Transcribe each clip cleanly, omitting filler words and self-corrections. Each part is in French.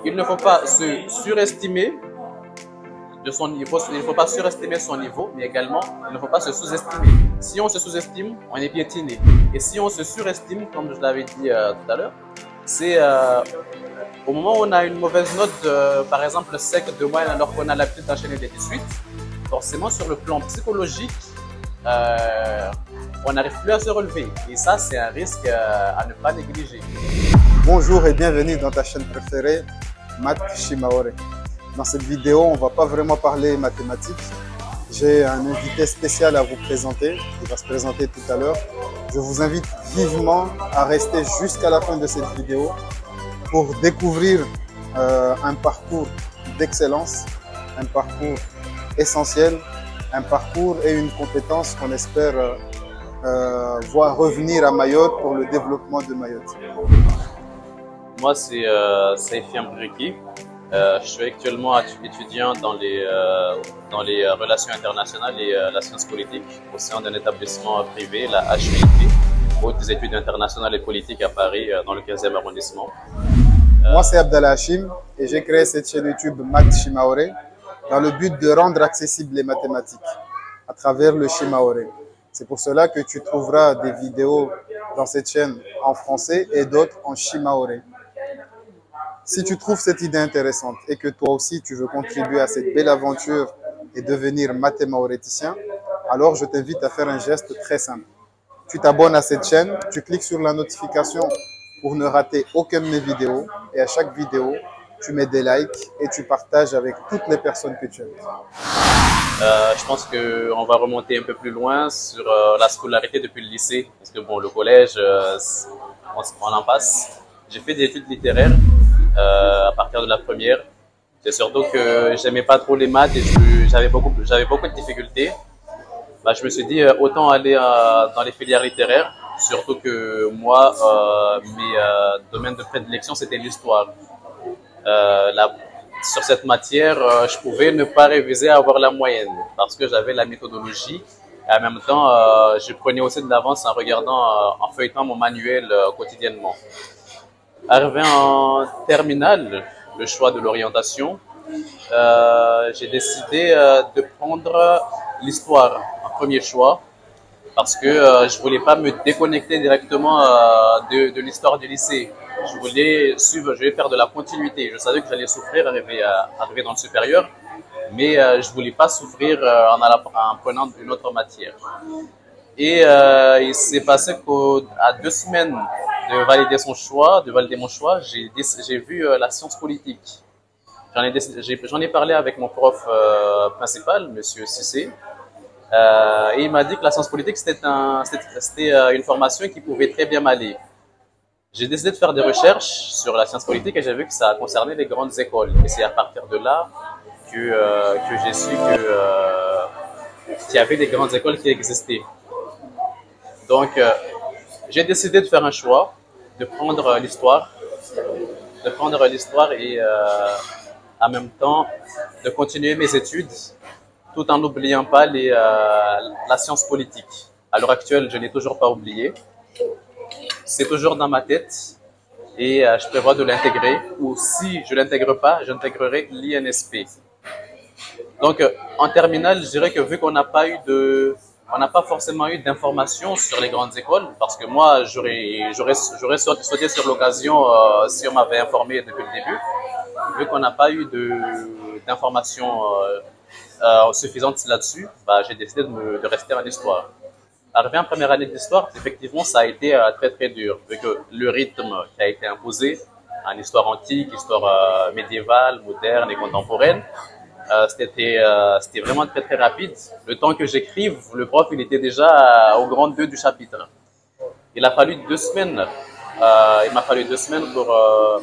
il ne faut pas se surestimer de son niveau, il ne faut pas surestimer son niveau, mais également, il ne faut pas se sous-estimer. Si on se sous-estime, on est piétiné. Et si on se surestime, comme je l'avais dit tout à l'heure, c'est au moment où on a une mauvaise note, par exemple 5 de moyenne, alors qu'on a l'habitude d'enchaîner des 18, forcément sur le plan psychologique, on n'arrive plus à se relever. Et ça, c'est un risque à ne pas négliger. Bonjour et bienvenue dans ta chaîne préférée, Math Shimaore. Dans cette vidéo, on ne va pas vraiment parler mathématiques. J'ai un invité spécial à vous présenter, qui va se présenter tout à l'heure. Je vous invite vivement à rester jusqu'à la fin de cette vidéo pour découvrir un parcours d'excellence, un parcours essentiel, un parcours et une compétence qu'on espère voir revenir à Mayotte pour le développement de Mayotte. Moi, c'est Saïfiam Breki. Je suis actuellement étudiant dans les relations internationales et la science politique au sein d'un établissement privé, la HEIP, Hautes études internationales et politiques à Paris, dans le 15e arrondissement. Moi, c'est Abdallah Hachim et j'ai créé cette chaîne YouTube Math Shimaore dans le but de rendre accessibles les mathématiques à travers le Shimaore. C'est pour cela que tu trouveras des vidéos dans cette chaîne en français et d'autres en Shimaore. Si tu trouves cette idée intéressante et que toi aussi tu veux contribuer à cette belle aventure et devenir mathémaoréticien, alors je t'invite à faire un geste très simple. Tu t'abonnes à cette chaîne, tu cliques sur la notification pour ne rater aucune de mes vidéos et à chaque vidéo, tu mets des likes et tu partages avec toutes les personnes que tu aimes. Je pense qu'on va remonter un peu plus loin sur la scolarité depuis le lycée, parce que bon, le collège, on en passe. J'ai fait des études littéraires à partir de la première. C'est surtout que j'aimais pas trop les maths et j'avais beaucoup de difficultés. Bah, je me suis dit autant aller dans les filières littéraires, surtout que moi, mes domaines de prédilection, c'était l'histoire. Sur cette matière, je pouvais ne pas réviser à avoir la moyenne parce que j'avais la méthodologie et en même temps, je prenais aussi de l'avance en regardant, en feuilletant mon manuel quotidiennement. Arrivé en terminale, le choix de l'orientation, j'ai décidé de prendre l'histoire en premier choix parce que je voulais pas me déconnecter directement de l'histoire du lycée. Je voulais faire de la continuité. Je savais que j'allais souffrir arriver dans le supérieur, mais je voulais pas souffrir en prenant une autre matière. Et il s'est passé qu'à 2 semaines de valider mon choix, j'ai vu la science politique. J'en ai parlé avec mon prof principal, Monsieur Cissé, et il m'a dit que la science politique c'était une formation qui pouvait très bien m'aller. J'ai décidé de faire des recherches sur la science politique et j'ai vu que ça concernait les grandes écoles. Et c'est à partir de là que j'ai su qu'il y avait des grandes écoles qui existaient. Donc, j'ai décidé de faire un choix, de prendre l'histoire et en même temps de continuer mes études tout en n'oubliant pas la science politique. À l'heure actuelle, je n'ai toujours pas oublié. C'est toujours dans ma tête et je prévois de l'intégrer ou si je ne l'intègre pas, j'intégrerai l'INSP. Donc, en terminale, je dirais que vu qu'on n'a pas forcément eu d'informations sur les grandes écoles, parce que moi, j'aurais sauté sur l'occasion si on m'avait informé depuis le début. Vu qu'on n'a pas eu d'informations suffisantes là-dessus, bah, j'ai décidé de rester en histoire. Arrivé en première année d'histoire, effectivement, ça a été très très dur, vu que le rythme qui a été imposé en histoire antique, histoire médiévale, moderne et contemporaine, c'était vraiment très très rapide. Le temps que j'écrive, le prof il était déjà au grand 2 du chapitre. Il m'a fallu 2 semaines pour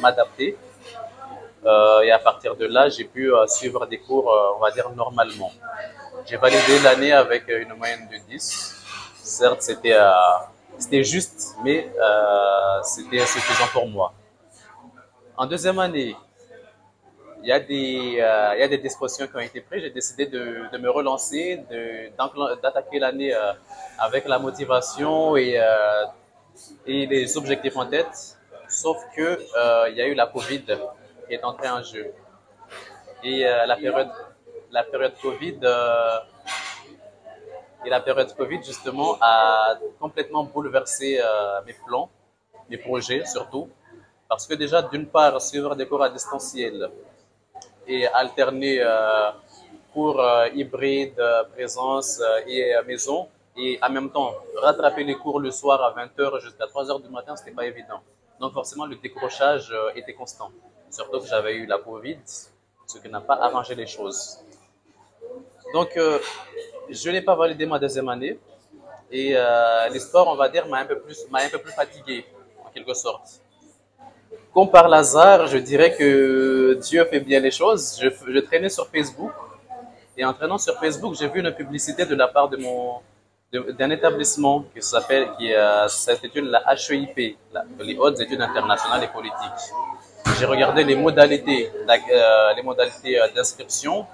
m'adapter. Et à partir de là, j'ai pu suivre des cours, on va dire, normalement. J'ai validé l'année avec une moyenne de 10. Certes, c'était juste, mais c'était insuffisant pour moi. En deuxième année, il y a des dispositions qui ont été prises. J'ai décidé de me relancer, d'attaquer l'année avec la motivation et les objectifs en tête. Sauf que il y a eu la Covid qui est entrée en jeu. Et la période Covid, justement, a complètement bouleversé mes plans, mes projets surtout. Parce que déjà, d'une part, suivre des cours à distanciel et alterner cours hybrides, présence et maison, et en même temps, rattraper les cours le soir à 20h jusqu'à 3h du matin, ce n'était pas évident. Donc forcément, le décrochage était constant. Surtout que j'avais eu la Covid, ce qui n'a pas arrangé les choses. Donc, je n'ai pas validé ma deuxième année et l'histoire, on va dire, m'a un peu plus fatigué, en quelque sorte. Comme par hasard, je dirais que Dieu fait bien les choses. Je traînais sur Facebook et en traînant sur Facebook, j'ai vu une publicité de la part d'un établissement qui s'intitule la HEIP, les Hautes Études Internationales et Politiques. J'ai regardé les modalités d'inscription.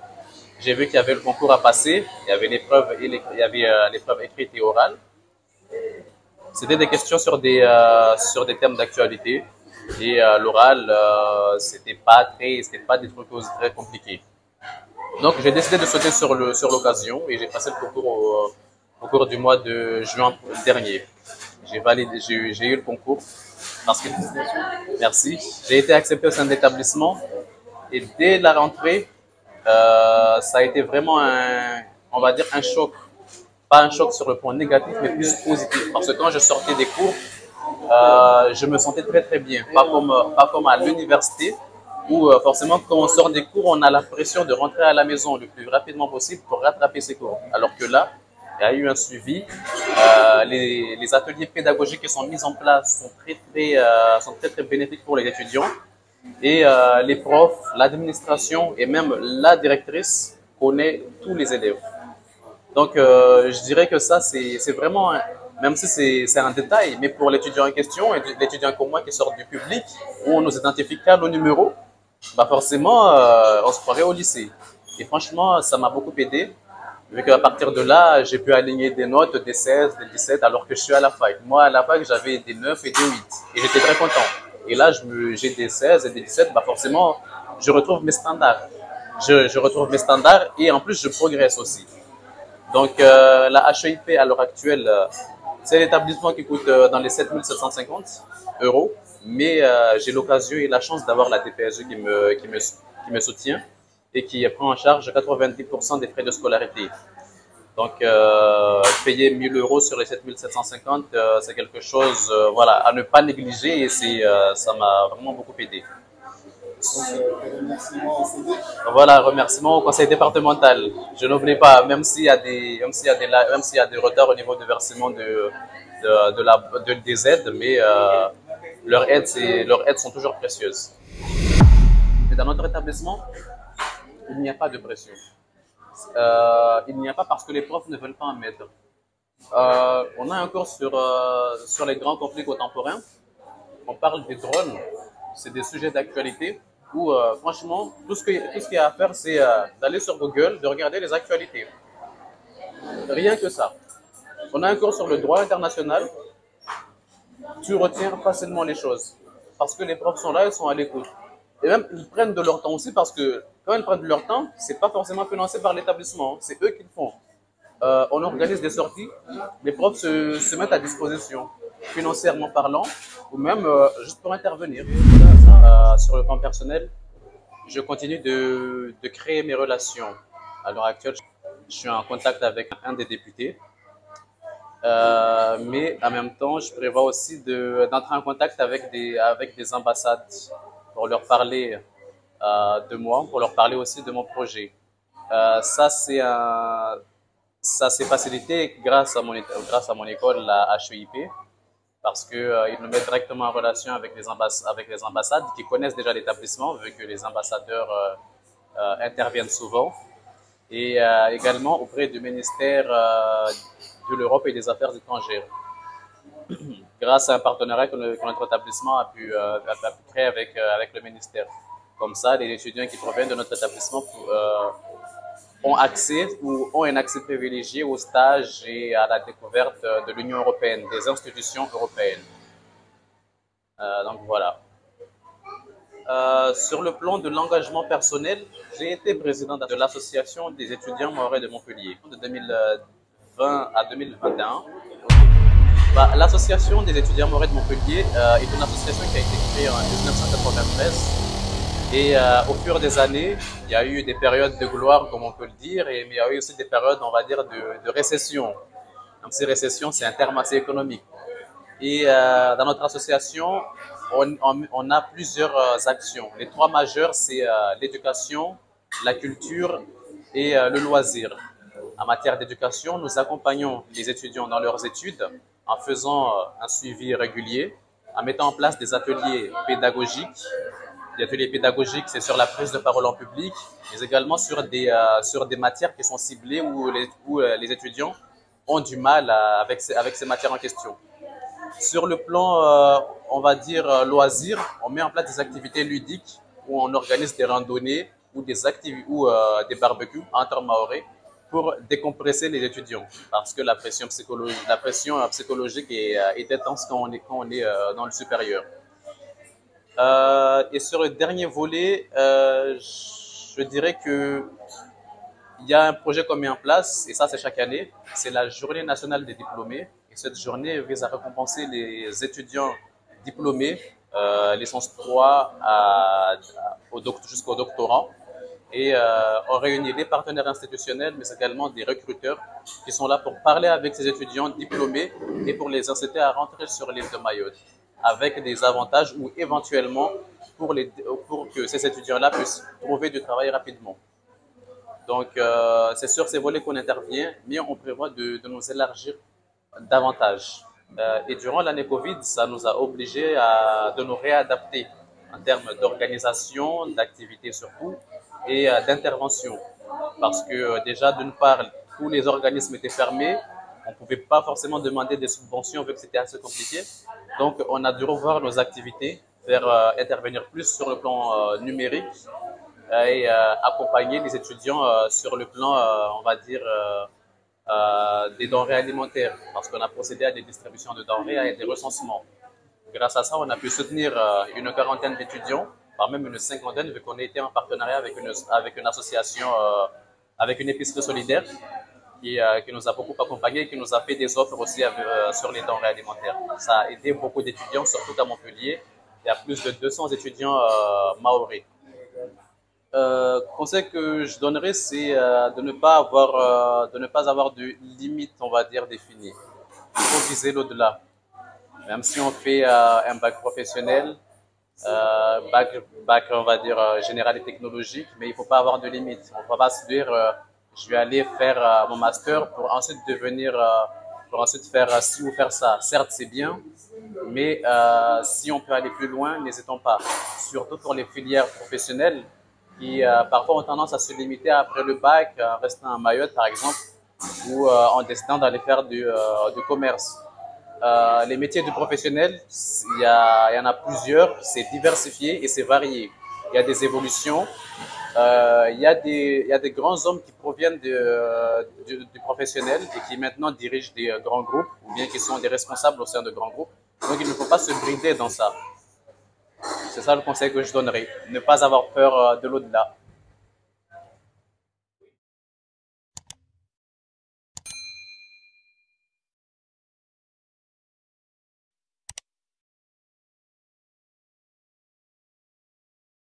J'ai vu qu'il y avait le concours à passer, il y avait l'épreuve écrite et orale. C'était des questions sur des thèmes d'actualité. Et l'oral, c'était pas des trucs très compliqués. Donc j'ai décidé de sauter sur l'occasion et j'ai passé le concours au cours du mois de juin dernier. J'ai eu le concours parce que merci. J'ai été accepté au sein de l'établissement et dès la rentrée, ça a été vraiment on va dire un choc. Pas un choc sur le point négatif, mais plus positif. Parce que quand je sortais des cours, je me sentais très très bien. Pas comme à l'université, où forcément quand on sort des cours, on a la pression de rentrer à la maison le plus rapidement possible pour rattraper ses cours. Alors que là, il y a eu un suivi. Les ateliers pédagogiques qui sont mis en place sont très très bénéfiques pour les étudiants. Et les profs, l'administration et même la directrice connaît tous les élèves. Donc, je dirais que ça, c'est vraiment, même si c'est un détail, mais pour l'étudiant en question, et l'étudiant comme moi qui sort du public, où on nous identifie qu'à nos numéros, bah forcément, on se croirait au lycée. Et franchement, ça m'a beaucoup aidé, vu qu'à partir de là, j'ai pu aligner des notes, des 16, des 17, alors que je suis à la fac. Moi, à la fac, j'avais des 9 et des 8, et j'étais très content. Et là, j'ai des 16 et des 17, bah forcément, je retrouve mes standards. Je retrouve mes standards, et en plus, je progresse aussi. Donc, la HEIP, à l'heure actuelle, c'est l'établissement qui coûte dans les 7 750 €, mais j'ai l'occasion et la chance d'avoir la DPSE qui me soutient et qui prend en charge 90% des frais de scolarité. Donc, payer 1 000 € sur les 7 750, c'est quelque chose voilà, à ne pas négliger et ça m'a vraiment beaucoup aidé. Voilà, remerciements au conseil départemental. Je n'oublie pas, même s'il y a des retards au niveau du versement des aides, mais leurs aides sont toujours précieuses. Et dans notre établissement, il n'y a pas de pression. Il n'y a pas parce que les profs ne veulent pas en mettre. On a un cours sur les grands conflits contemporains. On parle des drones. C'est des sujets d'actualité où, franchement, tout ce qu'il y a à faire, c'est d'aller sur Google, de regarder les actualités. Rien que ça. On a un cours sur le droit international. Tu retiens facilement les choses. Parce que les profs sont là, ils sont à l'écoute. Et même, ils prennent de leur temps aussi parce que quand ils prennent de leur temps, c'est pas forcément financé par l'établissement. C'est eux qui le font. On organise des sorties. Les profs se mettent à disposition, financièrement parlant, ou même juste pour intervenir. Sur le plan personnel, je continue de créer mes relations. À l'heure actuelle, je suis en contact avec un des députés, mais en même temps, je prévois aussi d'entrer en contact avec des ambassades pour leur parler de moi, pour leur parler aussi de mon projet. Ça s'est facilité grâce à mon école, la HEIP. Parce qu'ils nous mettent directement en relation avec les ambassades qui connaissent déjà l'établissement, vu que les ambassadeurs interviennent souvent, et également auprès du ministère de l'Europe et des Affaires étrangères, grâce à un partenariat que notre établissement a pu créer avec le ministère. Comme ça, les étudiants qui proviennent de notre établissement ont un accès privilégié aux stages et à la découverte de l'Union européenne, des institutions européennes. Donc voilà. Sur le plan de l'engagement personnel, j'ai été président de l'association des étudiants mahorais de Montpellier de 2020 à 2021. L'association des étudiants mahorais de Montpellier est une association qui a été créée en 1993 et au fur des années, il y a eu des périodes de gloire, comme on peut le dire, mais il y a eu aussi des périodes, on va dire, de récession. Donc ces récessions, c'est un terme assez économique. Et dans notre association, on a plusieurs actions. Les trois majeures, c'est l'éducation, la culture et le loisir. En matière d'éducation, nous accompagnons les étudiants dans leurs études en faisant un suivi régulier, en mettant en place des ateliers pédagogiques. Les ateliers pédagogiques, c'est sur la prise de parole en public, mais également sur des matières qui sont ciblées où les étudiants ont du mal avec ces matières en question. Sur le plan, on va dire, loisirs, on met en place des activités ludiques où on organise des randonnées ou des barbecues entre mahorais pour décompresser les étudiants parce que la pression psychologique est intense quand on est dans le supérieur. Et sur le dernier volet, je dirais que il y a un projet qu'on met en place, et ça c'est chaque année, c'est la Journée nationale des diplômés. Et cette journée vise à récompenser les étudiants diplômés, licence 3 jusqu'au doctorat. Et on réunit les partenaires institutionnels, mais également des recruteurs qui sont là pour parler avec ces étudiants diplômés et pour les inciter à rentrer sur l'île de Mayotte, avec des avantages ou éventuellement pour que ces étudiants-là puissent trouver du travail rapidement. Donc, c'est sur ces volets qu'on intervient, mais on prévoit de nous élargir davantage. Et durant l'année Covid, ça nous a obligés de nous réadapter en termes d'organisation, d'activité surtout, et d'intervention. Parce que déjà, d'une part, tous les organismes étaient fermés, on ne pouvait pas forcément demander des subventions vu que c'était assez compliqué. Donc, on a dû revoir nos activités, faire intervenir plus sur le plan numérique, et accompagner les étudiants sur le plan, on va dire, des denrées alimentaires, parce qu'on a procédé à des distributions de denrées et des recensements. Grâce à ça, on a pu soutenir une quarantaine d'étudiants, voire même une cinquantaine, vu qu'on était en partenariat avec une association, avec une épicerie solidaire, qui nous a beaucoup accompagnés et qui nous a fait des offres aussi sur les denrées alimentaires. Ça a aidé beaucoup d'étudiants, surtout à Montpellier. Il y a plus de 200 étudiants mahorais. Conseil que je donnerais, c'est de ne pas avoir de limite, on va dire, définie. Il faut viser l'au-delà. Même si on fait un bac professionnel, bac, on va dire, général et technologique, mais il ne faut pas avoir de limite. On ne va pas se dire, je vais aller faire mon master pour ensuite faire ci ou faire ça. Certes, c'est bien, mais si on peut aller plus loin, n'hésitons pas. Surtout pour les filières professionnelles, qui parfois ont tendance à se limiter après le bac, en restant à Mayotte par exemple, ou en décidant d'aller faire du commerce. Les métiers du professionnel, il y en a plusieurs, c'est diversifié et c'est varié. Il y a des évolutions, il y a des grands hommes qui proviennent du professionnel et qui maintenant dirigent des grands groupes ou bien qui sont des responsables au sein de grands groupes. Donc il ne faut pas se brider dans ça. C'est ça le conseil que je donnerais, ne pas avoir peur de l'au-delà.